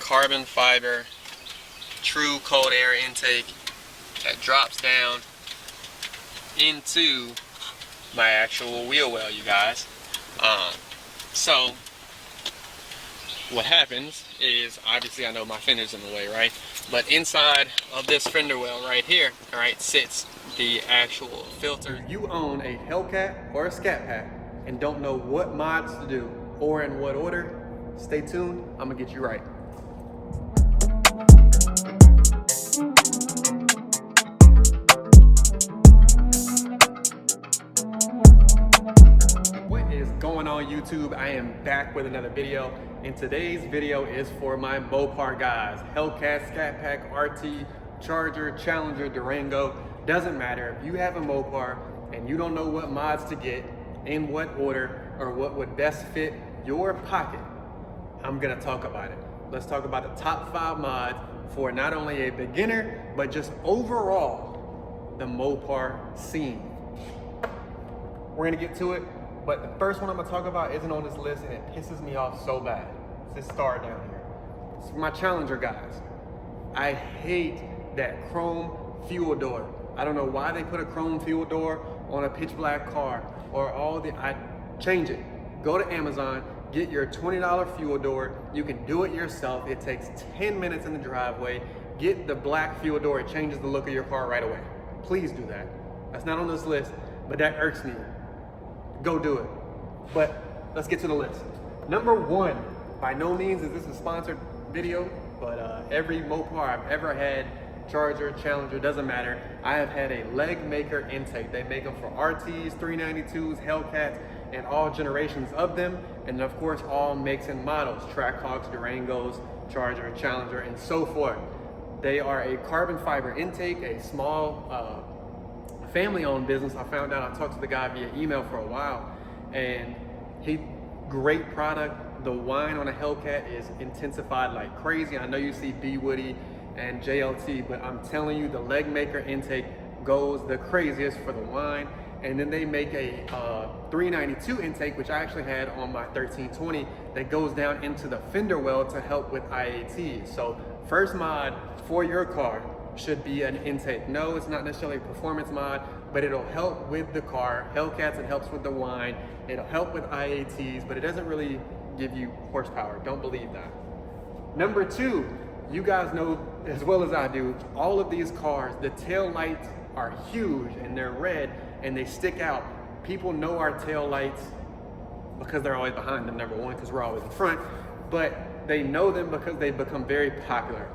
carbon fiber true cold air intake that drops down into my actual wheel well, you guys. So what happens is, obviously I know my fender's in the way, right? But inside of this fender well right here, all right, sits the actual filter. You own a Hellcat or a Scatpack and don't know what mods to do or in what order, stay tuned, I'm gonna get you right. What is going on YouTube? I am back with another video, and today's video is for my Mopar guys. Hellcat, Scatpack, RT, Charger, Challenger, Durango, doesn't matter. If you have a Mopar and you don't know what mods to get, in what order, or what would best fit your pocket, I'm gonna talk about it. Let's talk about the top 5 mods for not only a beginner, but just overall the Mopar scene. We're gonna get to it, but the first one I'm gonna talk about isn't on this list, and it pisses me off so bad. It's this star down here. It's my Challenger guys. I hate that chrome fuel door. I don't know why they put a chrome fuel door on a pitch black car, or change it. Go to Amazon, get your $20 fuel door. You can do it yourself. It takes 10 minutes in the driveway. Get the black fuel door. It changes the look of your car right away. Please do that. That's not on this list, but that irks me. Go do it. But let's get to the list. Number 1, by no means is this a sponsored video, but every Mopar I've ever had, Charger, Challenger, doesn't matter, I have had a leg maker intake. They make them for RTs, 392s, Hellcats, and all generations of them, and of course all makes and models, Trackhawks, Durangos, Charger, Challenger, and so forth. They are a carbon fiber intake, a small family-owned business. I found out, I talked to the guy via email for a while, and great product. The whine on a Hellcat is intensified like crazy. I know you see B Woody and JLT, but I'm telling you, the leg maker intake goes the craziest for the whine. And then they make a 392 intake, which I actually had on my 1320, that goes down into the fender well to help with IATs. So first mod for your car should be an intake. No, it's not necessarily a performance mod, but it'll help with the car. Hellcats, it helps with the whine. It'll help with IATs, but it doesn't really give you horsepower. Don't believe that. Number 2, you guys know as well as I do, all of these cars, the tail lights are huge and they're red and they stick out. People know our tail lights because they're always behind them, number 1, because we're always in front, but they know them because they've become very popular.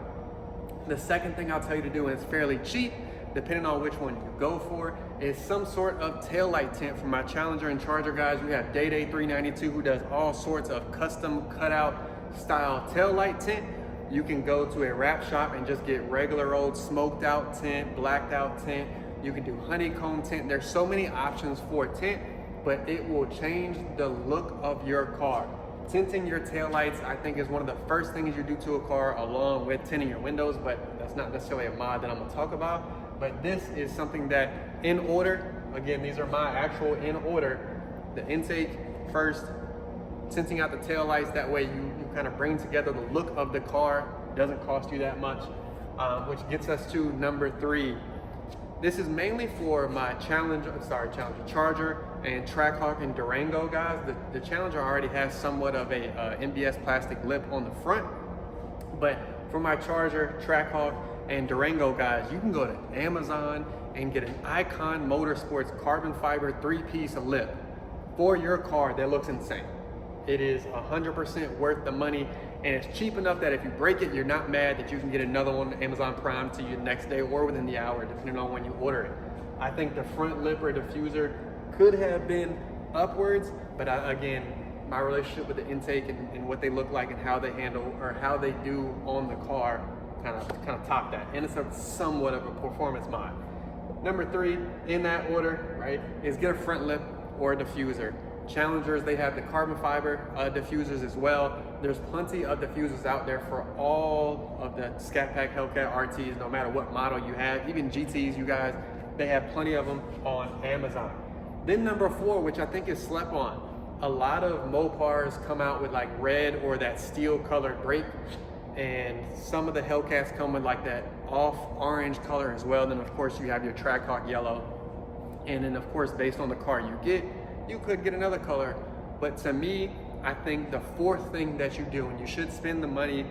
The second thing I'll tell you to do, and it's fairly cheap, depending on which one you go for, is some sort of tail light tint. For my Challenger and Charger guys, we have Day 392 who does all sorts of custom cutout style tail light tint. You can go to a wrap shop and just get regular old smoked out tint, blacked out tint. You can do honeycomb tint. There's so many options for tint, but it will change the look of your car. Tinting your taillights, I think, is one of the first things you do to a car, along with tinting your windows, but that's not necessarily a mod that I'm gonna talk about. But this is something that, in order, again, these are my actual in order, the intake first, tinting out the taillights, that way you kind of bring together the look of the car. It doesn't cost you that much, which gets us to number 3. This is mainly for my Charger and Trackhawk and Durango guys. The Challenger already has somewhat of a MBS plastic lip on the front, but for my Charger, Trackhawk, and Durango guys, you can go to Amazon and get an Icon Motorsports carbon fiber 3-piece lip for your car that looks insane. It is 100% worth the money, and it's cheap enough that if you break it, you're not mad that you can get another one Amazon Prime to you the next day or within the hour, depending on when you order it. I think the front lip or diffuser could have been upwards, but again, my relationship with the intake and what they look like and how they handle, or how they do on the car, kind of top that. And it's somewhat of a performance mod. Number 3, in that order, right, is get a front lip or a diffuser. Challengers, they have the carbon fiber diffusers as well. There's plenty of diffusers out there for all of the Scatpack, Hellcat, RTs, no matter what model you have. Even GTs, you guys, they have plenty of them on Amazon. Then number 4, which I think is slept on, a lot of Mopars come out with like red or that steel colored brake. and some of the Hellcats come with like that off orange color as well. Then of course you have your Trackhawk yellow, and then of course based on the car you get, you could get another color. But to me, I think the fourth thing that you do, and you should spend the money,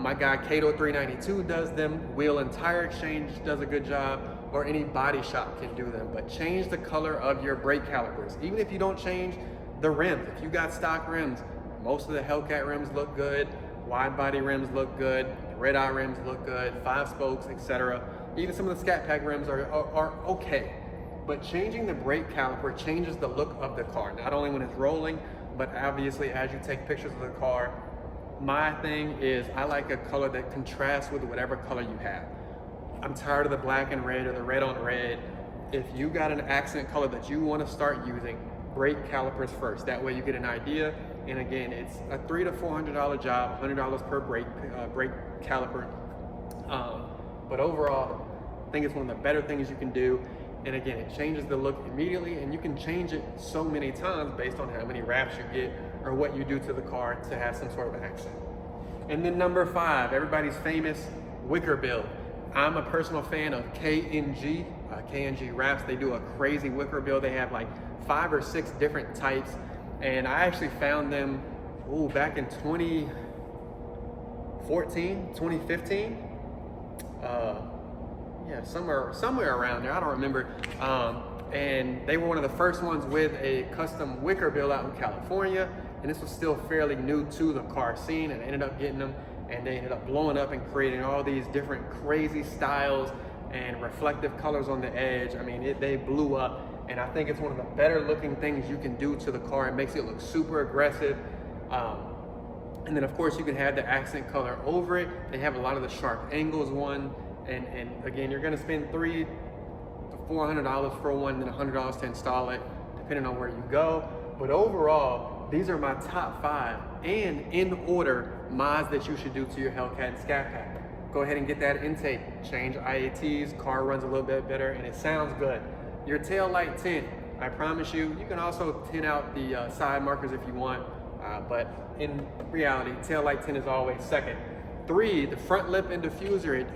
my guy Kato 392 does them, Wheel and Tire Exchange does a good job, or any body shop can do them, but change the color of your brake calipers. Even if you don't change the rims, if you got stock rims, most of the Hellcat rims look good, wide body rims look good, red eye rims look good, 5 spokes, etc. Even some of the Scatpack rims are okay. But changing the brake caliper changes the look of the car, not only when it's rolling, but obviously as you take pictures of the car. My thing is I like a color that contrasts with whatever color you have. I'm tired of the black and red or the red on red. If you got an accent color that you want to start using, brake calipers first. That way you get an idea. And again, it's a $300 to $400 job, $100 per brake caliper. But overall, I think it's one of the better things you can do. And again, it changes the look immediately, and you can change it so many times based on how many wraps you get or what you do to the car to have some sort of accent. And then number 5, everybody's famous Wicker build. I'm a personal fan of KNG wraps. They do a crazy Wicker build. They have like 5 or 6 different types. And I actually found them back in 2014, 2015. Yeah, somewhere around there, I don't remember. And they were one of the first ones with a custom Wicker build out in California, and this was still fairly new to the car scene, and I ended up getting them, and they ended up blowing up and creating all these different crazy styles and reflective colors on the edge. I mean, they blew up, and I think it's one of the better looking things you can do to the car. It makes it look super aggressive. And then of course you can have the accent color over it. They have a lot of the sharp angles one. And again, you're gonna spend $300 to $400 for one, then $100 to install it, depending on where you go. But overall, these are my top 5, and in order, mods that you should do to your Hellcat and Scatpack. Go ahead and get that intake, change IATs, car runs a little bit better, and it sounds good. Your tail light tint, I promise you, you can also tint out the side markers if you want, but in reality, tail light tint is always second. 3, the front lip and diffuser, it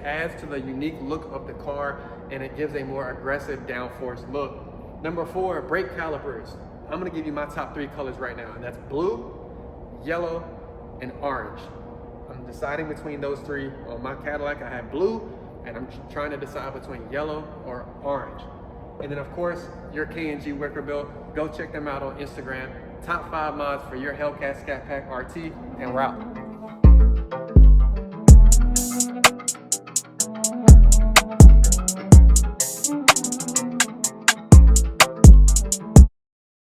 adds to the unique look of the car, and it gives a more aggressive downforce look. Number 4, brake calipers. I'm gonna give you my top 3 colors right now, and that's blue, yellow, and orange. I'm deciding between those 3. On my Cadillac, I have blue, and I'm trying to decide between yellow or orange. And then of course, your KNG Wicker build, go check them out on Instagram. Top 5 mods for your Hellcat Scatpack RT, and we're out.